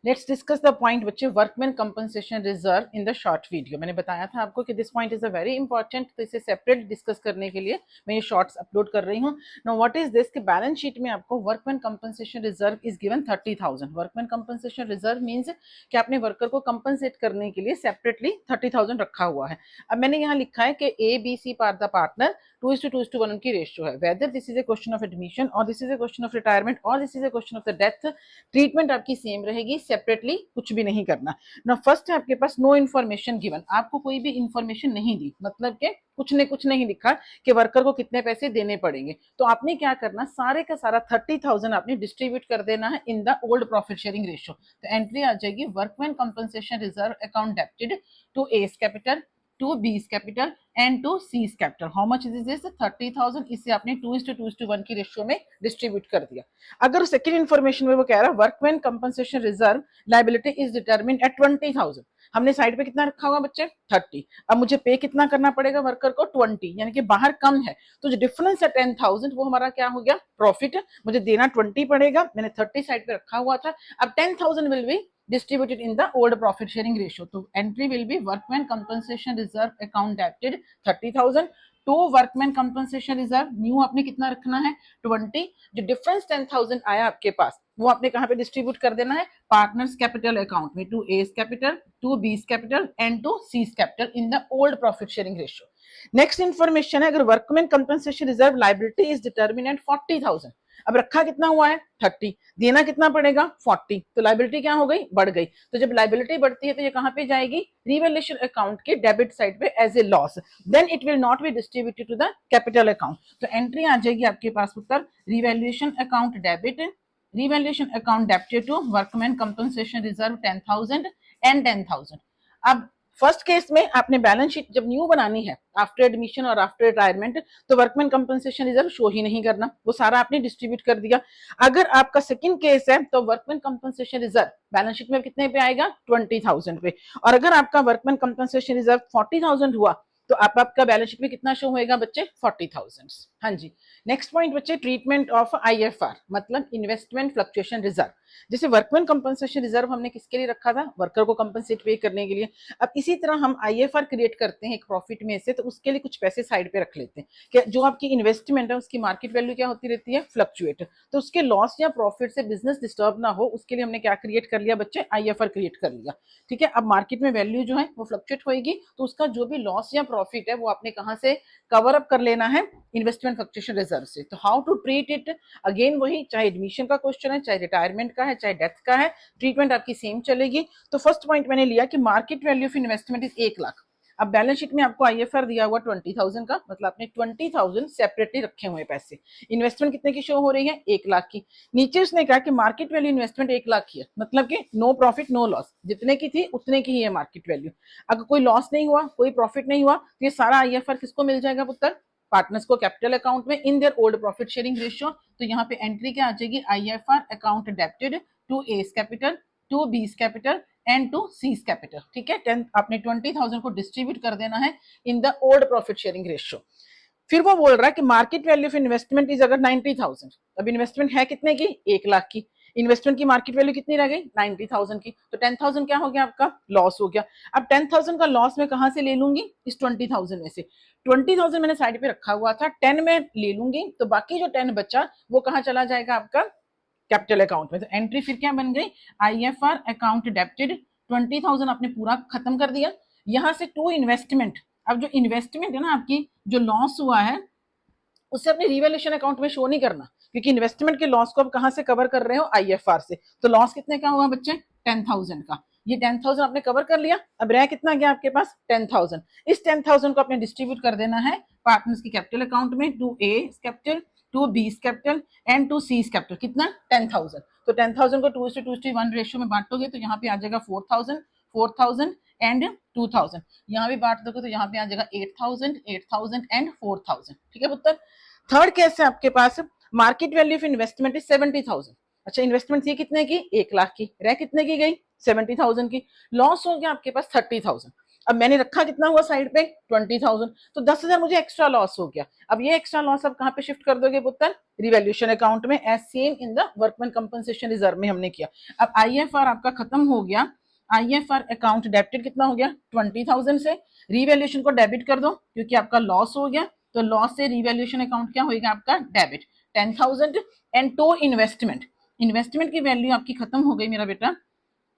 Let's discuss the point बच्चे workman compensation reserve in the short video. मैंने बताया था आपको कि this point is a very important, तो इसे सेपरेट डिस्कस करने के लिए मैं ये शॉर्ट्स अपलोड कर रही हूँ। नाउ व्हाट इज दिस कि बैलेंस शीट में आपको workman compensation reserve is given 30,000। Workman compensation reserve means कि आपने वर्कर को कंपनसेट करने के लिए सेपरेटली 30,000 रखा हुआ है। अब मैंने यहाँ लिखा है कि ए बी सी पार द पार्टनर 2:2:1 उनकी रेशियो है। Whether this is a question of admission और this is a question of retirement और this is a question of the death, treatment आपकी सेम रहेगी, सेपरेटली कुछ भी नहीं करना। ना फर्स्ट है आपके पास नो इन्फॉर्मेशन गिवन, आपको कोई भी इंफॉर्मेशन नहीं दी, मतलब के कुछ ने कुछ नहीं लिखा कि वर्कर को कितने पैसे देने पड़ेंगे। तो आपने क्या करना, सारे का सारा 30,000 आपने डिस्ट्रीब्यूट कर देना है in the old profit sharing ratio. तो एंट्री आ जाएगी workman compensation reserve account debited to A's capital, to B's capital and to C's capital. How much is this? 30,000। इसे आपने 2:2:1 की रेशियो में डिस्ट्रीब्यूट कर दिया। अगर सेकंड इंफॉर्मेशन में वो कह रहा है workman compensation reserve liability is determined at 20,000, हमने साइड पे कितना रखा हुआ बच्चे 30। अब मुझे पे कितना करना पड़ेगा वर्कर को 20, यानी कि बाहर कम है, तो जो डिफरेंस है 10,000 वो हमारा क्या हो गया प्रॉफिट, मुझे देना 20 पड़ेगा, मैंने 30 साइड पे रखा हुआ था। अब 10,000 will be distributed in the old profit sharing ratio. तो entry will be workman compensation reserve account debited 30,000 to workman compensation reserve new आपने कितना रखना है 20। जो डिफरेंस 10,000 आया आपके पास वो आपने कहाँ पे डिस्ट्रीब्यूट कर देना है पार्टनर्स कैपिटल अकाउंट में, to A's capital, to B's capital and to C's capital in the old profit sharing ratio. Next information है अगर workman compensation reserve liability is determined at 40,000, अब रखा कितना हुआ है 30, देना कितना पड़ेगा 40, तो लायबिलिटी क्या हो गई बढ़ गई। तो जब लायबिलिटी बढ़ती है तो ये कहां पे जाएगी रिवैल्यूएशन अकाउंट के डेबिट साइड पे as a loss, then it will not be distributed to the capital account. तो एंट्री आ जाएगी आपके पास उत्तर revaluation account debit, revaluation account debited to workman compensation reserve 10,000 and 10,000। अब फर्स्ट केस में आपने बैलेंस शीट जब न्यू बनानी है आफ्टर एडमिशन और आफ्टर रिटायरमेंट तो वर्कमैन कंपनसेशन रिजर्व शो ही नहीं करना, वो सारा आपने डिस्ट्रीब्यूट कर दिया। अगर आपका सेकंड केस है तो workman compensation reserve balance sheet में कितने पे आएगा 20,000 पे, और अगर आपका वर्कमैन कंपनसेशन रिजर्व 40,000 हुआ तो आपका बैलेंस शीट में कितना शो होएगा बच्चे 40,000। हाँ जी। नेक्स्ट पॉइंट बच्चे ट्रीटमेंट ऑफ आईएफआर मतलब इन्वेस्टमेंट फ्लक्चुएशन रिजर्व। जैसे वर्कमैन कंपनसेशन रिजर्व हमने किसके लिए रखा था वर्कर को कंपनसेट पे करने के लिए, अब इसी तरह हम आईएफआर क्रिएट करते हैं एक प्रॉफिट में से, तो उसके लिए कुछ पैसे साइड पे रख लेते हैं कि जो आपकी इन्वेस्टमेंट है उसकी मार्केट वैल्यू क्या होती रहती है फ्लक्चुएट, तो उसके लॉस या प्रॉफिट से बिजनेस डिस्टर्ब ना हो उसके लिए हमने क्या क्रिएट कर लिया बच्चे आईएफआर क्रिएट कर लिया। ठीक है, अब मार्केट में वैल्यू जो है वो फ्लक्चुएट होगी तो उसका जो भी लॉस या प्रॉफिट है वो आपने कहां से कवर अप कर लेना है इन्वेस्टमेंट फ्लक्चुएशन रिजर्व से। तो how to treat it, again वही, चाहे एडमिशन का क्वेश्चन है, चाहे रिटायरमेंट का है, चाहे डेथ का है, ट्रीटमेंट आपकी सेम चलेगी। तो फर्स्ट पॉइंट मैंने लिया कि market value of investment is 1,00,000। अब बैलेंस शीट में आपको आईएफआर दिया हुआ 20,000 का, मतलब आपने 20,000 सेपरेटली रखे हुए पैसे। इन्वेस्टमेंट कितने की शो हो रही है 1,00,000 की। नीचे उसने कहा कि मार्केट वैल्यू इन्वेस्टमेंट 1,00,000 की है, मतलब कि नो प्रॉफिट नो लॉस, जितने की थी उतने की ही है मार्केट वैल्यू। अगर कोई लॉस नहीं हुआ कोई प्रॉफिट नहीं हुआ तो ये सारा आईएफआर किसको मिल जाएगा पुत्र पार्टनर्स को कैपिटल अकाउंट में in their old profit sharing ratio. तो यहाँ पे एंट्री क्या आ जाएगी IFR account debited to A's capital, to B's capital and to C's capital. ठीक है, 10 आपने 20,000 को डिस्ट्रीब्यूट कर देना है in the old profit sharing ratio. फिर वो बोल रहा है कि market value of investment is अगर 90,000, अब इन्वेस्टमेंट है कितने की 1,00,000 की, इन्वेस्टमेंट की मार्केट वैल्यू कितनी रह गई 90,000 की, तो 10,000 क्या हो गया आपका लॉस हो गया। अब 10,000 का लॉस मैं कहां से ले लूंगी इस 20,000 में से, 20,000 मैंने साइड पे रखा हुआ था 10 में ले लूंगी, तो बाकी जो 10 बचा वो कहां चला जाएगा आपका कैपिटल अकाउंट में। तो एंट्री फिर क्या बन गई आईएफआर अकाउंट डेबिटेड 20,000 आपने पूरा खत्म कर दिया। यहां से टू इन्वेस्टमेंट, अब जो इन्वेस्टमेंट है ना आपकी जो लॉस हुआ है उससे अपने रिवैल्यूएशन अकाउंट में शो नहीं करना, क्योंकि इन्वेस्टमेंट के लॉस को आप कहां से कवर कर रहे हो आईएफआर से। तो लॉस कितने का हुआ बच्चे 10,000 का, ये 10,000 आपने कवर कर लिया। अब रह कितना गया आपके पास 10,000, इस 10,000 को आपने डिस्ट्रीब्यूट कर देना है पार्टनर्स की कैपिटल अकाउंट में, to A capital, to B's capital and to C's capital. कितना 10,000, तो 10,000 को 2:1 रेशियो में बांटोगे तो यहाँ पे आ जाएगा 4,000 4,000 एंड 2,000, यहाँ भी बांट दोगे तो यहाँ पे आ जाएगा 8,000 8,000 एंड 4,000। ठीक है पुत्र। थर्ड केस है आपके पास market value of investment is 70,000। अच्छा इन्वेस्टमेंट थी कितने की 1,00,000 की, रह कितने की गई 70,000 की, लॉस हो गया आपके पास 30,000। अब मैंने रखा कितना हुआ साइड पे 20,000, तो 10,000 मुझे एक्स्ट्रा लॉस हो गया। अब ये एक्स्ट्रा लॉस अब कहाँ पे शिफ्ट कर दोगे पुत्र? रिवैल्यूएशन अकाउंट में, as same in the workman compensation reserve में हमने किया। अब आईएफआर आपका खत्म हो गया, आईएफआर अकाउंट डेबिटेड कितना हो गया 20,000 से, रिवैल्यूएशन को डेबिट कर दो क्योंकि आपका लॉस हो गया, तो लॉस से रिवैल्यूएशन अकाउंट क्या होगा आपका debit 10,000। And to investment, investment की वैल्यू आपकी खत्म हो गई मेरा बेटा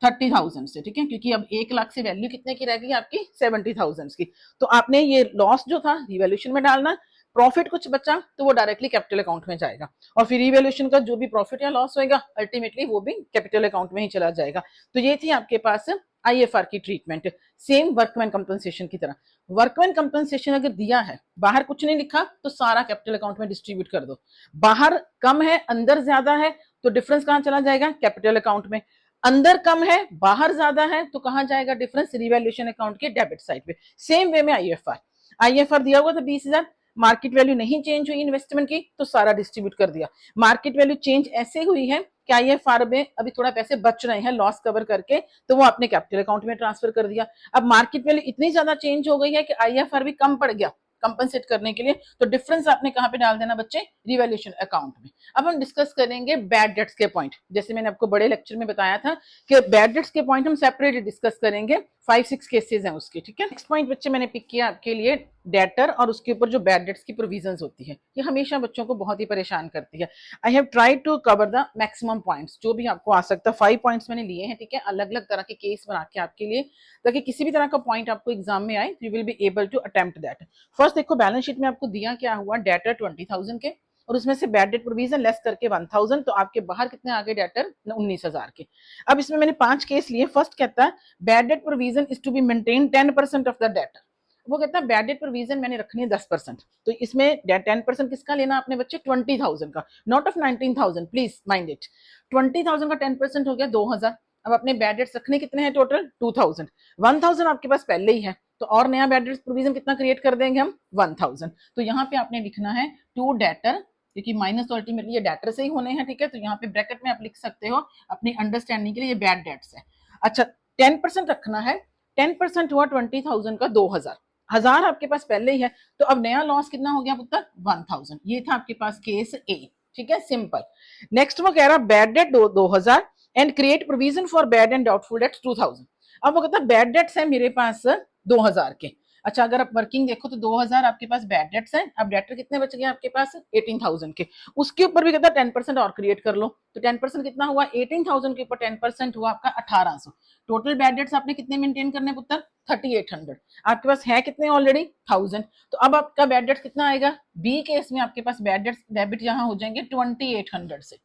30,000 से, ठीक है, क्योंकि अब 1 लाख से वैल्यू कितने की रह गई आपकी 70,000 की। तो आपने ये लॉस जो था रिवैल्यूएशन में डालना, प्रॉफिट कुछ बचा तो वो डायरेक्टली कैपिटल अकाउंट में जाएगा, और फिर रिवैल्यूएशन का जो भी प्रॉफिट या लॉस होगा अल्टीमेटली वो भी कैपिटल अकाउंट में ही चला जाएगा। तो ये थी आपके पास आईएफआर की ट्रीटमेंट, सेम वर्कमैन कंपनसेशन की तरह। वर्कमैन कंपनसेशन अगर दिया है, बाहर कुछ नहीं लिखा तो सारा कैपिटल अकाउंट में डिस्ट्रीब्यूट कर दो, बाहर कम है अंदर ज्यादा है तो डिफरेंस कहां चला जाएगा कैपिटल अकाउंट में, अंदर कम है बाहर ज्यादा है तो कहां जाएगा डिफरेंस रिवैल्यूएशन अकाउंट के डेबिट साइड पे। सेम वे में आईएफआर, आईएफआर दिया हुआ था 20,000, मार्केट वैल्यू नहीं चेंज हुई इन्वेस्टमेंट की तो सारा डिस्ट्रीब्यूट कर दिया। मार्केट वैल्यू चेंज ऐसे हुई है कि आईएफआर में अभी थोड़ा पैसे बच रहे हैं लॉस कवर करके, तो वो आपने कैपिटल अकाउंट में ट्रांसफर कर दिया। अब मार्केट वैल्यू इतनी ज्यादा चेंज हो गई है कि आईएफआर भी कम पड़ गया कंपनसेट करने के लिए, तो डिफरेंस आपने कहां पे डाल देना बच्चे रिवैल्यूएशन अकाउंट में। अब हम डिस्कस करेंगे बैड डेट्स के पॉइंट, जैसे मैंने आपको बड़े लेक्चर में बताया था कि बैड डेट्स के पॉइंट हम सेपरेटली डिस्कस करेंगे, 5-6 केसेस हैं उसके, ठीक है। नेक्स्ट पॉइंट बच्चे मैंने पिक किया आपके लिए डेटर और उसके ऊपर जो बैड डेट्स की प्रोविजंस होती है, ये हमेशा बच्चों को बहुत ही परेशान करती है। I have tried to cover the maximum points जो भी आपको आ सकता है, 5 पॉइंट्स मैंने लिए हैं, ठीक है, अलग अलग तरह के केस बना के आपके लिए, ताकि किसी भी तरह का पॉइंट आपको एग्जाम में आए you will be able to attempt that. First देखो बैलेंस शीट में आपको दिया क्या हुआ, डेटर 20,000 के और उसमें से बैड डेट प्रोविजन लेस करके 1,000, तो आपके बाहर कितने आ गए डेटर 19,000 के। अब इसमें मैंने 5 केस लिए। फर्स्ट कहता है bad debt provision is to be maintain 10% of the debtor, वो कहता है बैड डेट प्रोविजन मैंने रखनी है 10%, तो इसमें 10% किसका लेना आपने बच्चे 20,000 का, not of 19,000, please mind it. 20,000 का 10% हो गया 2,000। अब अपने बैड डेट्स रखने कितने हैं टोटल 2,000, 1,000 आपके पास पहले ही है, तो और नया बैड डेट्स प्रोविजन कितना क्रिएट कर देंगे हम 1,000। तो यहाँ पे आपने लिखना है टू डेटर, क्योंकि माइनस तो अल्टीमेटली ये डेटर से ही होने हैं, ठीक है, तो यहाँ पे ब्रैकेट में आप लिख सकते हो अपनी अंडरस्टैंडिंग के लिए ये बैड डेट्स है। अच्छा 10% रखना है, 10% हुआ 20,000 का 2,000, 1,000 आपके पास पहले ही है, तो अब नया लॉस कितना हो गया पुत्र 1,000। ये था आपके पास केस ए, ठीक है, सिंपल। नेक्स्ट वो कह रहा bad debt 2,000 and create provision for bad and doubtful debts 2,000। अब वो कहता है बैड डेट्स है मेरे पास 2,000 के। अच्छा अगर आप वर्किंग देखो तो 2,000 आपके पास बैड डेट्स हैं, अब डेटर कितने बच गए आपके पास 18,000 के, उसके ऊपर भी कहता है 10% और क्रिएट कर लो, तो 10% कितना हुआ 18,000 के ऊपर 10% हुआ आपका 1,800। टोटल बैड डेट्स आपने कितने मेंटेन करने पुत्र 3,800, आपके पास है कितने ऑलरेडी 1,000, तो अब आपका बैड डेट्स कितना आएगा बी केस में आपके पास बैड डेट्स डेबिट यहाँ हो जाएंगे 2,800 से,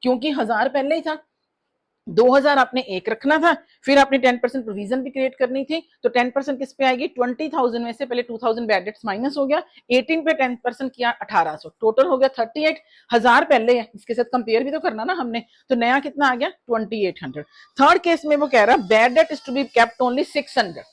क्योंकि 1,000 पहले ही था, 2,000 आपने एक रखना था, फिर आपने 10% प्रोविजन भी क्रिएट करनी थी, तो 10% किस पे आएगी 20,000 में से पहले 2,000 बैड डेट्स माइनस हो गया, 18 पे 10% किया 1,800, टोटल हो गया 38, 1,000 पहले है, इसके साथ कंपेयर भी तो करना ना हमने, तो नया कितना आ गया 2,800। थर्ड केस में वो कह रहा है bad debt is to be kept only 600,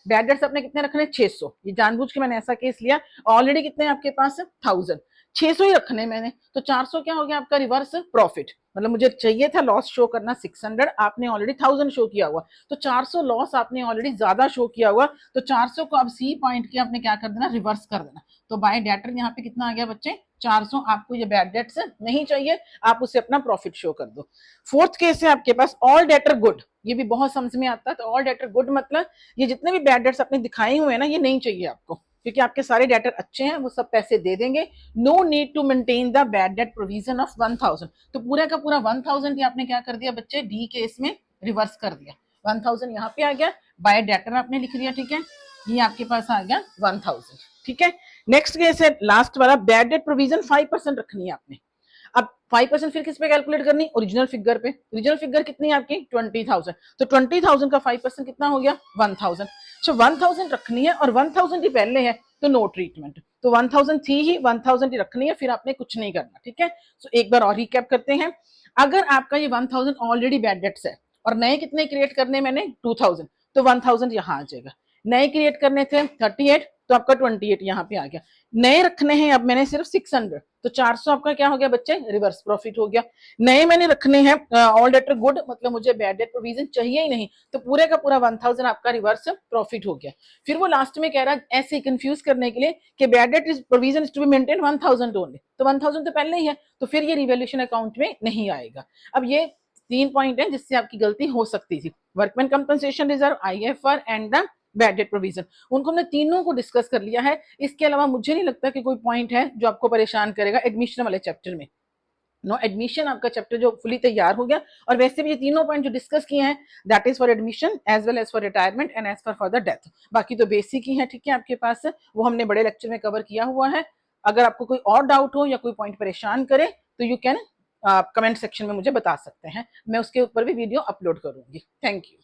bad debts आपने कितने रखने 600, ये जानबूझ के मैंने ऐसा केस लिया, ऑलरेडी कितने आपके पास 1,000, 600 ही रखने मैंने, तो 400 क्या हो गया आपका रिवर्स प्रॉफिट, मतलब मुझे चाहिए था लॉस शो करना 600, आपने ऑलरेडी 1,000 शो किया हुआ, तो 400 लॉस आपने ऑलरेडी ज्यादा शो किया हुआ, तो 400 को अब सी पॉइंट के आपने क्या कर देना रिवर्स कर देना, तो बाय डेटर यहाँ पे कितना आ गया बच्चे 400, आपको ये बैड डेट्स नहीं चाहिए, आप उसे अपना प्रॉफिट शो कर दो। फोर्थ केस है आपके पास ऑल डेटर गुड, ये भी बहुत समझ में आता है, तो ऑल डेटर गुड मतलब ये जितने भी बैड डेट्स आपने दिखाए हुए हैं ना ये नहीं चाहिए आपको, क्योंकि आपके सारे डेटर अच्छे हैं, वो सब पैसे दे देंगे, no need to maintain the bad debt provision of 1,000, तो पूरा का पूरा 1,000 ही आपने क्या कर दिया बच्चे डी केस में रिवर्स कर दिया, 1,000 यहाँ पे आ गया, बाय डेटर आपने लिख दिया, ठीक है, ये आपके पास आ गया 1,000, ठीक है। नेक्स्ट केस है लास्ट वाला, बैड डेट प्रोविजन 5% रखनी है आपने, अब 5% फिर किस पे कैलकुलेट करनी ओरिजिनल फिगर पे, ओरिजिनल फिगर कितनी है आपकी 20,000, तो 20,000 का 5% कितना हो गया 1,000, तो 1,000 रखनी है और 1,000 ही पहले है तो नो ट्रीटमेंट, तो 1,000 थी ही 1,000 ही रखनी है, फिर आपने कुछ नहीं करना, ठीक है। तो एक बार और रिकैप करते हैं, अगर आपका ये 1,000 ऑलरेडी बैड डेट्स है और नए कितने क्रिएट करने मैंने 2,000, तो 1,000 यहाँ आ जाएगा, नए क्रिएट करने थे 38, तो आपका 28 यहाँ पे आ गया। नए रखने हैं अब मैंने सिर्फ 600, तो 400 आपका क्या हो गया बच्चे, रिवर्स प्रॉफिट हो गया। नए मैंने रखने हैं ऑल डेटर गुड, मतलब मुझे बैड डेट प्रोविजन चाहिए ही नहीं, तो पूरे का पूरा 1000 आपका रिवर्स प्रॉफिट हो गया। फिर वो लास्ट में कह रहा है ऐसे कंफ्यूज करने के लिए कि bad debt is provision is to be maintain 1000 only, तो 1000 तो पहले ही है, तो फिर ये रिवैल्यूएशन अकाउंट में नहीं आएगा। अब ये 3 पॉइंट है जिससे आपकी गलती हो सकती थी, workman compensation reserve, IFR and the bad debt provision, उनको हमने तीनों को डिस्कस कर लिया है। इसके अलावा मुझे नहीं लगता कि कोई पॉइंट है जो आपको परेशान करेगा एडमिशन वाले चैप्टर में। नो एडमिशन आपका चैप्टर जो फुली तैयार हो गया, और वैसे भी ये तीनों पॉइंट जो डिस्कस किए हैं that is for admission as well as for retirement and as for the death. बाकी तो बेसिक ही है, ठीक है, आपके पास वो हमने बड़े लेक्चर में कवर किया हुआ है। अगर आपको कोई और डाउट हो या कोई पॉइंट परेशान करे तो यू कैन कमेंट सेक्शन में मुझे बता सकते हैं, मैं उसके ऊपर भी वीडियो अपलोड करूंगी। Thank you.